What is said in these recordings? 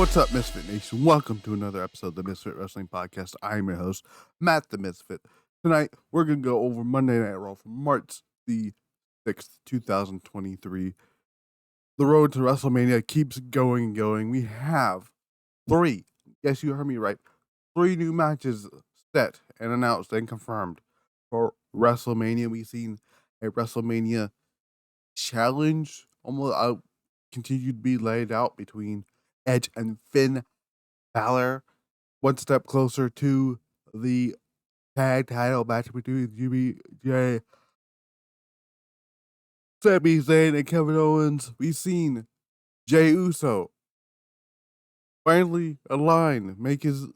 What's up, Misfit Nation? Welcome to another episode of the Misfit Wrestling Podcast. I'm your host, Matt the Misfit. Tonight, we're going to go over Monday Night Raw from March the 6th, 2023. The road to WrestleMania keeps going and going. We have three, yes, you heard me right, three new matches set and announced and confirmed for WrestleMania. We've seen a WrestleMania challenge almost continue to be laid out between Edge and Finn Balor, one step closer to the tag title match between Jey, Sami Zayn, and Kevin Owens. We've seen Jey Uso finally align, make his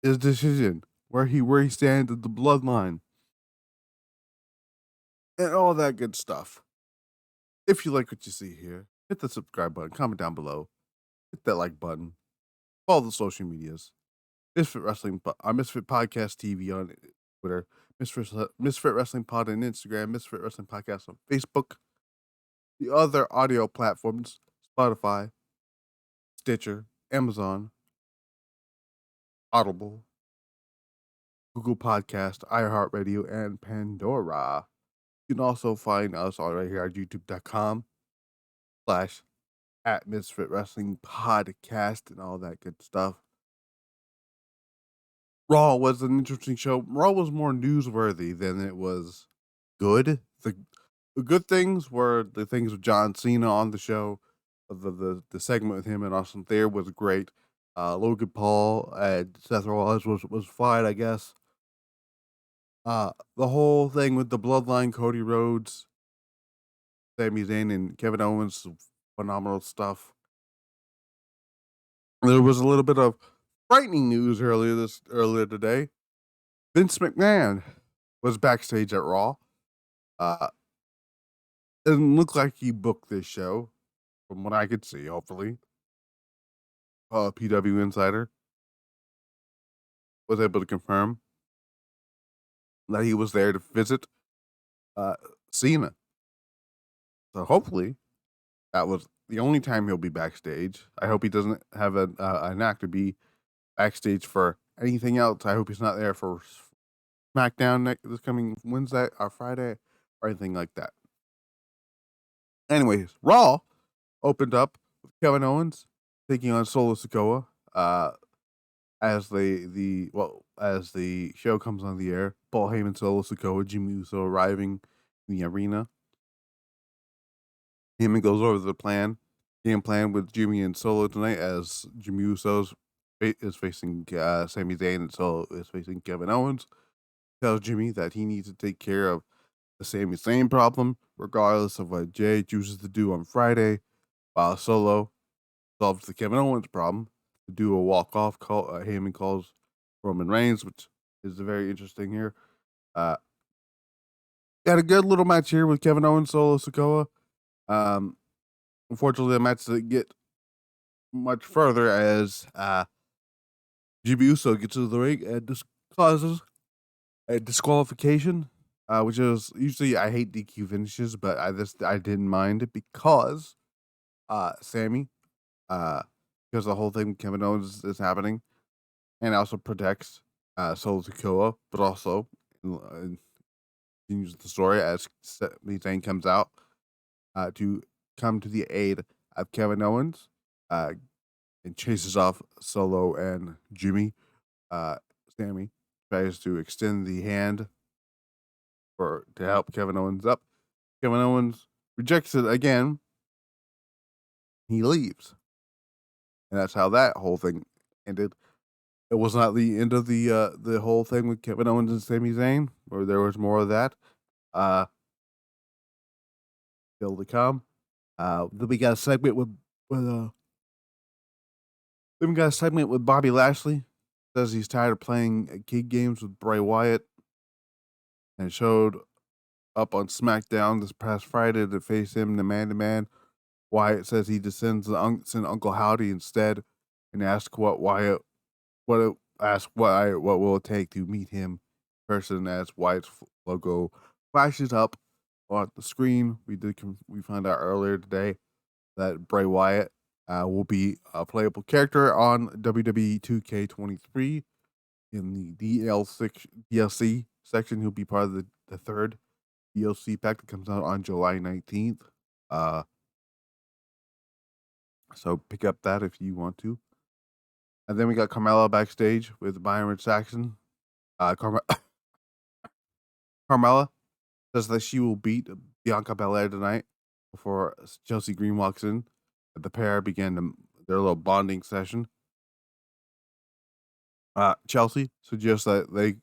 decision where he stands in the bloodline, and all that good stuff. If you like what you see here, hit the subscribe button, comment down below, hit that like button, follow the social medias. Misfit Wrestling, Misfit Podcast TV on Twitter, Misfit Wrestling Pod on Instagram, Misfit Wrestling Podcast on Facebook. The other audio platforms: Spotify, Stitcher, Amazon, Audible, Google Podcast, iHeartRadio, and Pandora. You can also find us right here at youtube.com/@Misfit Wrestling Podcast and all that good stuff. Raw was an interesting show. Raw was more newsworthy than it was good. The good things were the things with John Cena on the show. The segment with him and Austin Theory was great. Logan Paul and Seth Rollins was fine, I guess. The whole thing with the Bloodline, Cody Rhodes, Sami Zayn, and Kevin Owens, phenomenal stuff. There was a little bit of frightening news earlier today. Vince McMahon was backstage at Raw. Doesn't look like he booked this show, from what I could see. Hopefully, PW Insider was able to confirm that he was there to visit Cena. So hopefully, that was the only time he'll be backstage. I hope he doesn't have an act to be backstage for anything else. I hope he's not there for SmackDown this coming Wednesday or Friday or anything like that. Anyways, Raw opened up with Kevin Owens taking on Solo Sikoa. As the show comes on the air, Paul Heyman, Solo Sikoa, Jey Uso arriving in the arena. Heyman goes over the game plan with Jimmy and Solo tonight, as Jey Uso is facing Sami Zayn and Solo is facing Kevin Owens. Tells Jimmy that he needs to take care of the Sami Zayn problem, regardless of what Jey chooses to do on Friday, while Solo solves the Kevin Owens problem to do a walk-off call. Heyman calls Roman Reigns, which is very interesting here. Got a good little match here with Kevin Owens, Solo Sikoa. Unfortunately, the match doesn't get much further as Jey Uso gets to the ring and this causes a disqualification, which is usually, I hate DQ finishes, but I didn't mind it because Sami, because the whole thing with Kevin Owens is happening, and also protects Solo Sikoa, but also continues the story as Sami Zayn comes out to come to the aid of Kevin Owens and chases off Solo and Jimmy. Sami tries to extend the hand to help Kevin Owens up. Kevin Owens rejects it again. He leaves. And that's how that whole thing ended. It was not the end of the whole thing with Kevin Owens and Sami Zayn, where there was more of that. Still to come. Then we got a segment with Bobby Lashley. Says he's tired of playing kid games with Bray Wyatt, and showed up on SmackDown this past Friday to face him, the man-to-man. Wyatt says he just send Uncle Howdy instead, and ask what will it take to meet him in person, as Wyatt's logo flashes up on the screen. We found out earlier today that Bray Wyatt will be a playable character on WWE 2K23 in the DLC section. He'll be part of the third DLC pack that comes out on July 19th. So pick up that if you want to. And then we got Carmella backstage with Byron Saxon. Carmella says that she will beat Bianca Belair tonight before Chelsea Green walks in. The pair began their little bonding session. Chelsea suggests that they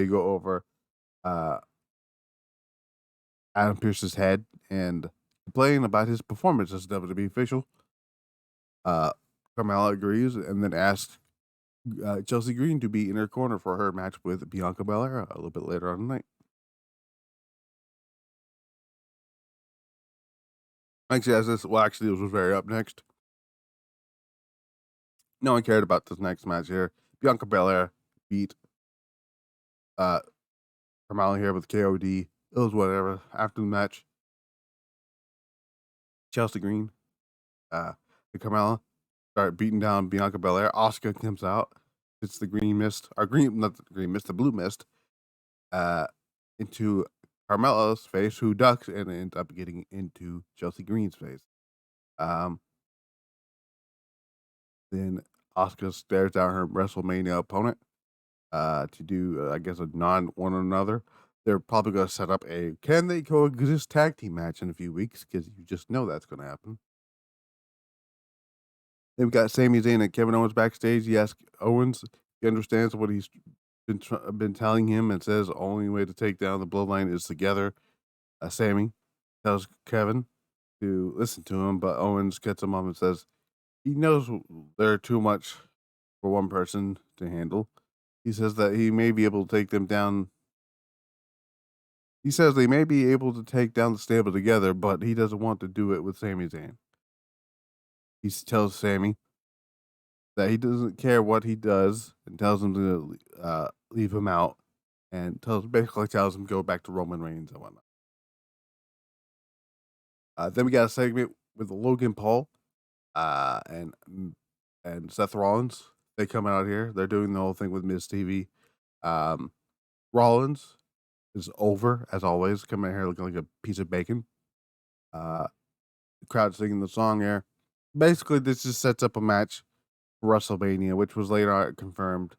go over Adam Pearce's head and complain about his performance as WWE official. Carmella agrees and then asks Chelsea Green to be in her corner for her match with Bianca Belair a little bit later on tonight. Actually, this was very up next. No one cared about this next match here. Bianca Belair beat Carmella here with KOD. It was whatever. After the match, Chelsea Green and Carmella start beating down Bianca Belair. Asuka comes out. It's the the blue mist, into Carmella's face, who ducks and ends up getting into Chelsea Green's face. Then Asuka stares down her WrestleMania opponent to do, I guess, a non-one another. They're probably going to set up a can they coexist tag team match in a few weeks because you just know that's going to happen. Then we got Sami Zayn and Kevin Owens backstage. He asks Owens, he understands what he's been telling him and says the only way to take down the Bloodline is together. Sami tells Kevin to listen to him, but Owens cuts him off and says he knows they're too much for one person to handle. He says that he may be able to take them down. He says they may be able to take down the stable together, but he doesn't want to do it with Sami Zayn. He tells Sami that he doesn't care what he does and tells him to leave him out and basically tells him to go back to Roman Reigns and whatnot. Then we got a segment with Logan Paul and Seth Rollins. They come out here. They're doing the whole thing with Miz TV. Rollins is over, as always, coming out here looking like a piece of bacon. The crowd singing the song here. Basically, this just sets up a match for WrestleMania, which was later confirmed.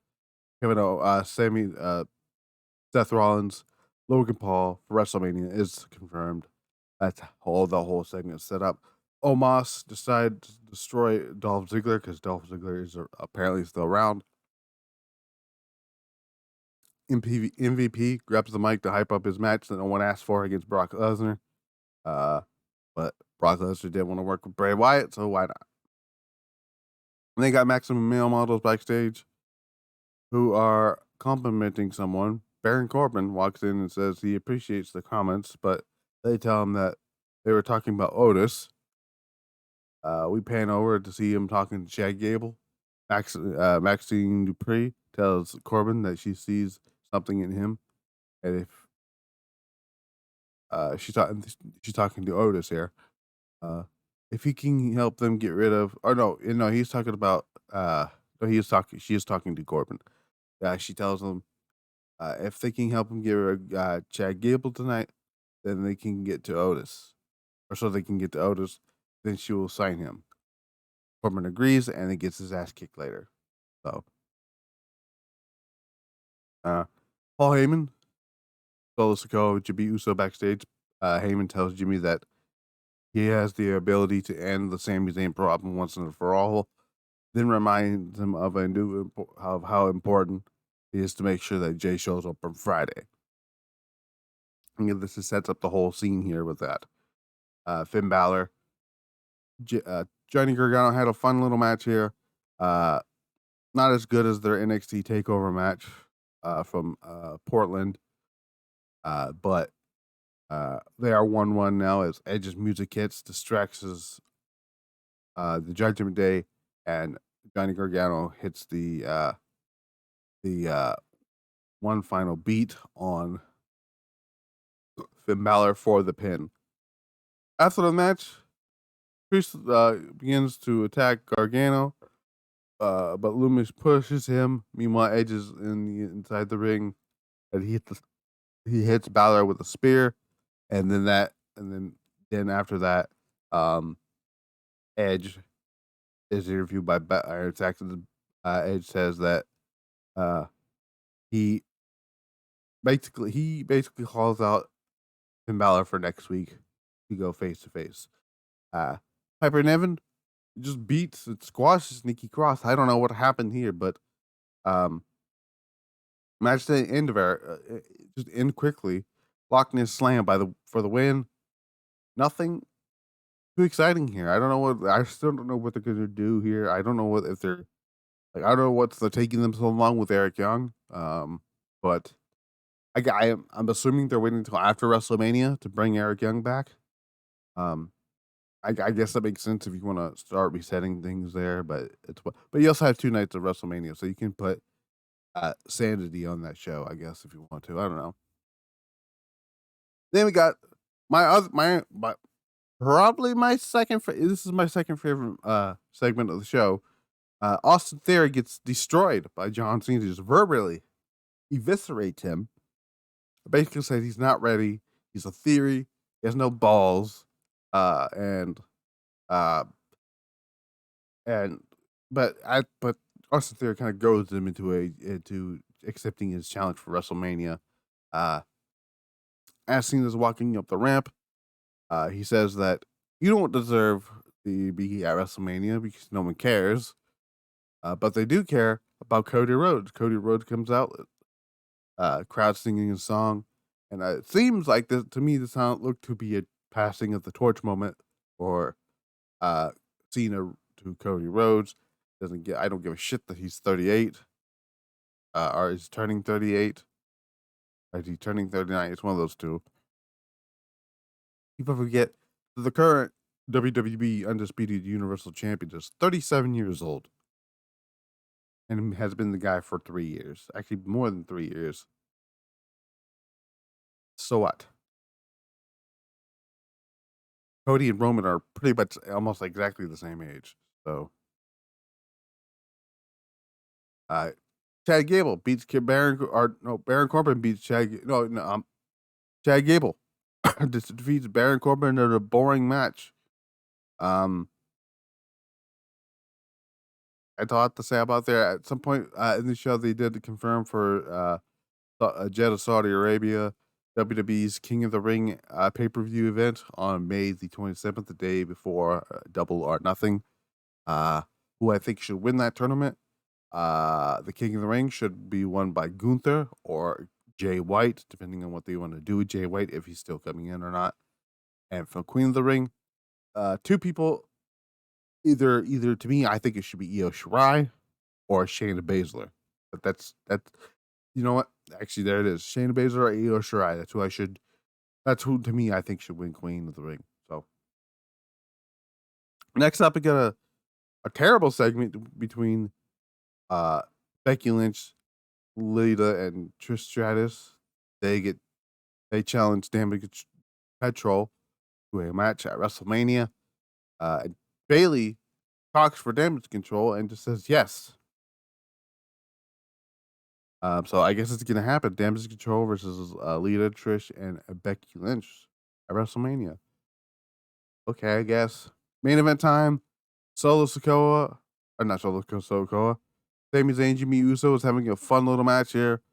Seth Rollins, Logan Paul for WrestleMania is confirmed. That's all the whole segment is set up. Omos decided to destroy Dolph Ziggler because Dolph Ziggler is apparently still around. MVP grabs the mic to hype up his match that no one asked for against Brock Lesnar. But Brock Lesnar didn't want to work with Bray Wyatt, so why not? And they got Maximum Male Models backstage who are complimenting someone. Baron Corbin walks in and says he appreciates the comments, but they tell him that they were talking about Otis. We pan over to see him talking to Chad Gable. Maxine Dupree tells Corbin that she sees something in him, and if she's talking to Otis here, if he can help them get rid of, or no, he's talking about. She is talking to Corbin. She tells him if they can help him get rid of Chad Gable tonight, then they can get to Otis, or so they can get to Otis. Then she will sign him. Corbin agrees, and he gets his ass kicked later. So, Paul Heyman, Solo Sikoa, Jey Uso backstage. Heyman tells Jimmy that he has the ability to end the Sami Zayn problem once and for all. Then reminds him of how important it is to make sure that Jay shows up on Friday. And this sets up the whole scene here with that. Finn Balor, Johnny Gargano had a fun little match here. Not as good as their NXT TakeOver match from Portland, but they are 1-1 now as Edge's music hits, distracts the Judgment Day, and Johnny Gargano hits the one final beat on Finn Balor for the pin. After the match, Priest begins to attack Gargano, but Loomis pushes him. Meanwhile, Edge is inside the ring, and he hits Balor with a spear, and then after that, um, Edge is interviewed by Iron Saxon. Edge says that uh, he basically calls out Finn Balor for next week to go face to face. Piper and Evan just beats and squashes Nikki Cross. I don't know what happened here, but um, match to the end of just end quickly. Loch Ness slam for the win. Nothing too exciting here. I still don't know what they're gonna do here. I don't know if they're like, I don't know what's taking them so long with Eric Young. But I'm assuming they're waiting until after WrestleMania to bring Eric Young back. Um, I guess that makes sense if you want to start resetting things there, but but you also have 2 nights of WrestleMania, so you can put Sanity on that show, I guess, if you want to. I don't know. Then we got my probably my second. This is my second favorite segment of the show. Austin Theory gets destroyed by John Cena, just verbally eviscerates him. Basically says he's not ready. He's a theory. He has no balls. And uh, and but Austin Theory kind of goads him into accepting his challenge for WrestleMania. As Cena's walking up the ramp, he says that you don't deserve to be at WrestleMania because no one cares. But they do care about Cody Rhodes. Cody Rhodes comes out, crowd singing his song, and it seems like this to me. This looked to be a passing of the torch moment for Cena to Cody Rhodes. I don't give a shit that he's 38, or is turning 38. Or is he turning 39? It's one of those two. People forget that the current WWE Undisputed Universal Champion is 37 years old and has been the guy for 3 years. Actually, more than 3 years. So what? Cody and Roman are pretty much almost exactly the same age. So, Chad Gable beats Baron Corbin beats Chad. Chad Gable defeats Baron Corbin in a boring match. I had a lot to say about there. At some point in the show, they did confirm for Jeddah, Saudi Arabia, WWE's King of the Ring pay-per-view event on May the 27th, the day before Double or Nothing. Who I think should win that tournament. The King of the Ring should be won by Gunther or Jay White, depending on what they want to do with Jay White, if he's still coming in or not. And for Queen of the Ring, 2 people. Either to me, I think it should be Io Shirai or Shayna Baszler. But that's you know what? Actually, there it is. Shayna Baszler or Io Shirai. That's who to me I think should win Queen of the Ring. So next up, we got a terrible segment between Becky Lynch, Lita, and Trish Stratus. They challenge Damage CTRL to a match at WrestleMania. Bailey talks for Damage Control and just says yes. So I guess it's gonna happen. Damage Control versus Lita, Trish, and Becky Lynch at WrestleMania. Okay, I guess. Main event time. Solo Sikoa, or not Solo Sikoa. Sami Zayn, Jimmy Uso is having a fun little match here.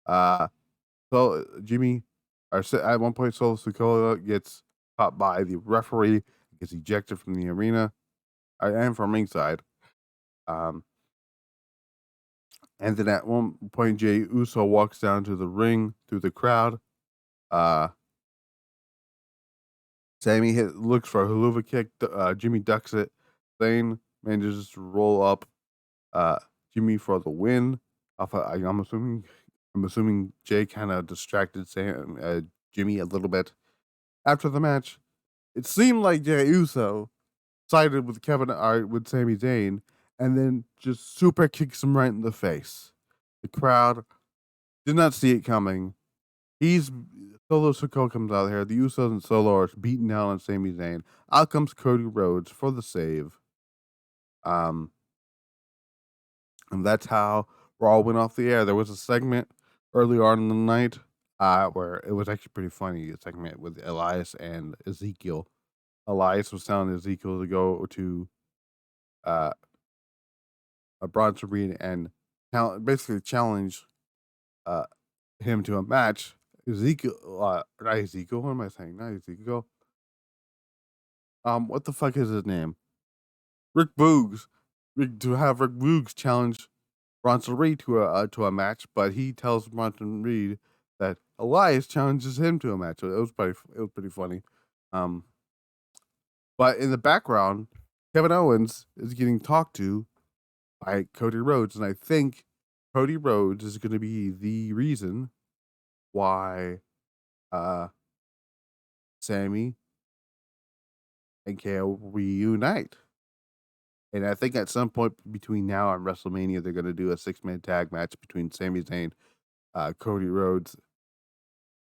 So Jimmy, at one point, Solo Sikoa gets caught by the referee, gets ejected from the arena, and from ringside. And then at one point, Jey Uso walks down to the ring through the crowd. Sammy looks for a haluva kick. Jimmy ducks it. Zayne manages to roll up Jimmy for the win. I'm assuming Jay kind of distracted Jimmy a little bit. After the match, it seemed like Jey Uso sided with with Sami Zayn, and then just super kicks him right in the face. The crowd did not see it coming. Solo Sikoa comes out here. The Usos and Solo are beating down on Sami Zayn. Out comes Cody Rhodes for the save. And that's how Raw went off the air. There was a segment earlier on in the night where it was actually pretty funny. A segment with Elias and Ezekiel. Elias was telling Ezekiel to go to a Bronson Reed and basically challenge him to a match. Ezekiel, not Ezekiel. What am I saying? Not Ezekiel. What the fuck is his name? Rick Boogs. To have Rick Boogs challenge Bronson Reed to a match, but he tells Bronson Reed that Elias challenges him to a match. So it was pretty funny. But in the background, Kevin Owens is getting talked to by Cody Rhodes, and I think Cody Rhodes is going to be the reason why Sami and KO reunite. And I think at some point between now and WrestleMania, they're going to do a 6-man tag match between Sami Zayn, Cody Rhodes,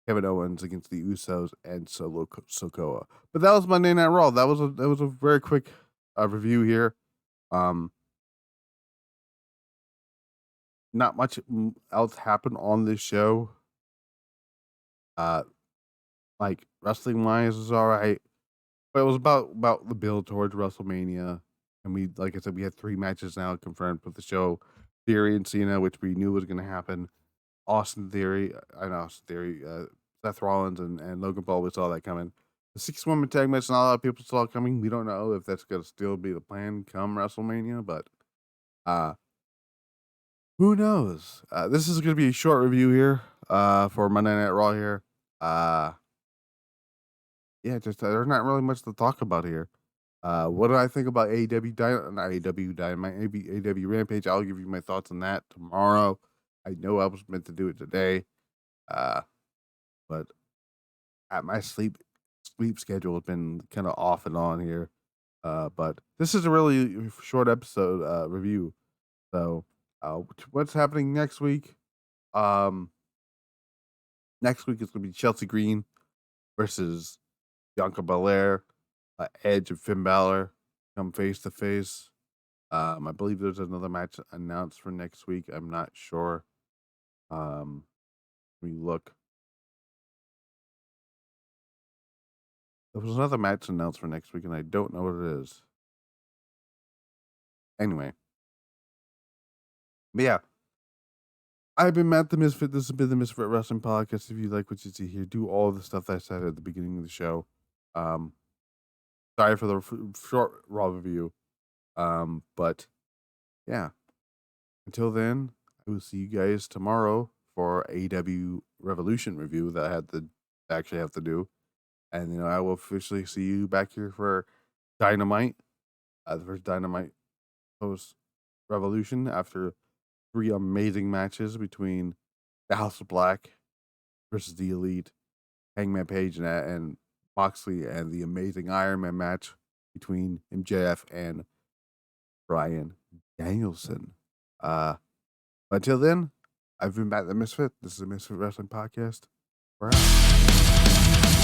Kevin Owens against the Usos, and Solo Sikoa. But that was Monday Night Raw. That was a very quick review here. Not much else happened on this show. Like wrestling wise is all right, but it was about the build towards WrestleMania, and we, like I said, we had 3 matches now confirmed with the show: Theory and Cena, which we knew was going to happen. Austin Theory, Seth Rollins and Logan Paul. We saw that coming. The 6-woman tag match, not a lot of people saw it coming. We don't know if that's going to still be the plan come WrestleMania, but who knows? This is going to be a short review here for Monday Night Raw here. Yeah, just there's not really much to talk about here. What do I think about AEW Dynamite, AEW Rampage? I'll give you my thoughts on that tomorrow. I know I was meant to do it today, but my sleep schedule has been kind of off and on here. But this is a really short episode review. So, what's happening next week? Next week is going to be Chelsea Green versus Bianca Belair. Edge and Finn Balor come face to face. I believe there's another match announced for next week. I'm not sure. Let me look. There was another match announced for next week, and I don't know what it is. Anyway. But yeah. I've been Matt the Misfit. This has been the Misfit Wrestling Podcast. If you like what you see here, do all the stuff that I said at the beginning of the show. Sorry for the short Raw review. But yeah. Until then, I will see you guys tomorrow for AEW Revolution review that I had to actually have to do. And I will officially see you back here for Dynamite. The first Dynamite post Revolution after 3 amazing matches between the House of Black versus the Elite, Hangman Page and Moxley, and the amazing Iron Man match between MJF and Bryan Danielson. But until then, I've been Matt the Misfit. This is the Misfit Wrestling Podcast. We're out.